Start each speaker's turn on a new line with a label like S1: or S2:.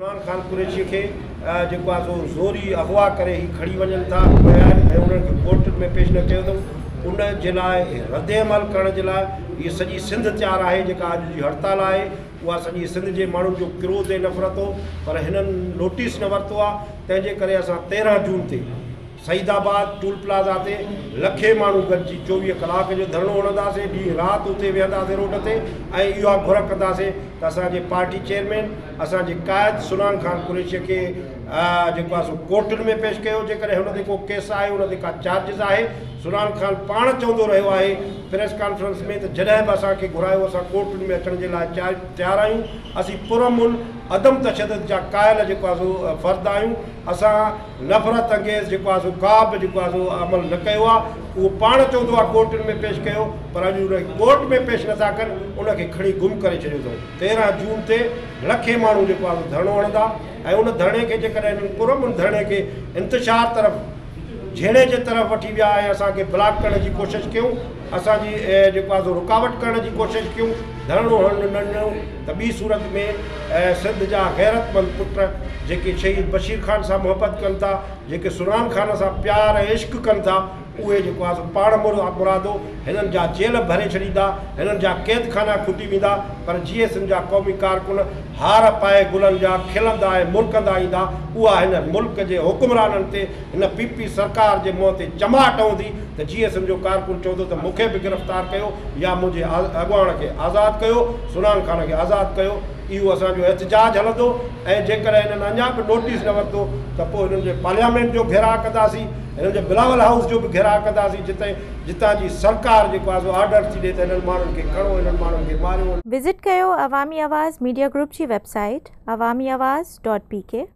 S1: इमरान खान कुरैशी के जेको आहे सो ज़ोरी अगवा करे ही खड़ी वञनि था ऐं उन्हनि खे कोर्ट में पेश न कयो अथऊं। उन जे लाइ रद्द अमल करण जे लाइ हीअ सॼी सिंध तयारु आहे। जेका अॼु जी हड़ताल आहे उहा सॼी सिंध जे माण्हुनि जो क्रोध ऐं नफ़रत हो, पर हिननि नोटिस न वरितो आहे। तंहिंजे करे असां 13 जून ते सईदाबाद टूल प्लाज़ा ते लखे माण्हू गॾिजी 24 कलाक जो धरणो हणंदासीं, ॾींहुं राति उते वेहंदासीं रोड ते ऐं इहा घुर कंदासीं त असांजे पार्टी चेयरमैन असांजे क़ाइद सुनान खान कुरैशीअ खे जेको आहे सो कोर्टुनि में पेश कयो। जेकॾहिं हुन ते को केस आहे, हुन ते का चार्जिस आहे, सुनान खान पाण चवंदो रहियो आहे प्रेस कॉन्फ्रेंस में त जॾहिं बि असांखे घुरायो असां कोर्टुनि में अचण जे लाइ तयारु आहियूं। असीं पुरमुन अदम तशदद जा क़ाइल जेको आहे सो फ़र्द आहियूं। असां नफ़रत अंगेज़ जेको आहे सो का बि जेको आहे सो अमल न कयो आहे। उहो पाण चवंदो आहे कोर्टुनि में पेश कयो, पर अॼु उन कोर्ट में पेश नथा कनि, उनखे खणी गुम करे छॾियो अथऊं। 13 जून ते लखे माण्हू जेको आहे धरणो हणंदा ऐं उन धरणे खे जेकॾहिं पुरमुन धरणे खे इंतिशार तरफ़ झेड़े जे तरफ़ वठी विया ऐं असांखे ब्लॉक करण जी कोशिशि कयूं, असांजी जेको आहे सो रुकावट करण जी कोशिशि कयूं, धरणो हणणु न ॾियूं, त ॿी सूरत में सिंध जा गैरतमंद पुट जेके शहीद बशीर खान सां मुहबत कनि था, जेके सुनान खान सां प्यार ऐं इश्क कनि था, उहे जेको आहे सो पाण मुरादो हिननि जा जेल भरे छॾींदा, हिननि जा क़ैद खाना खुटी वेंदा। पर जीअं सिंध जा क़ौमी कारकुन हार पाए गुलनि जा खिलंदा ऐं मुल्कंदा ईंदा, उहा हिन मुल्क जे हुकुमराननि ते हिन पीपी सरकार जे मुंहं ते चमाट हूंदी त जीअं सिंध जो कारकुन चवंदो त मूंखे बि गिरफ़्तार कयो या मुंहिंजे अॻुवाण खे आज़ादु कयो, सुनान खान खे आज़ादु कयो। इहो असांजो एहतजाज हलंदो ऐं जेकॾहिं हिननि अञा बि नोटिस न वरितो त पोइ हिननि जे पार्लियामेंट जो घेराव कंदासीं, हिननि जे बिलावल हाउस जो बि घेराव कंदासीं, जितां जी सरकार जेको आहे सो ऑर्डर थी ॾिए त हिननि माण्हुनि खे खणो, हिननि माण्हुनि खे मारियो।
S2: विज़िट कयो अवामी आवाज़ मीडिया ग्रुप जी वेबसाइट awamiawaz.pk।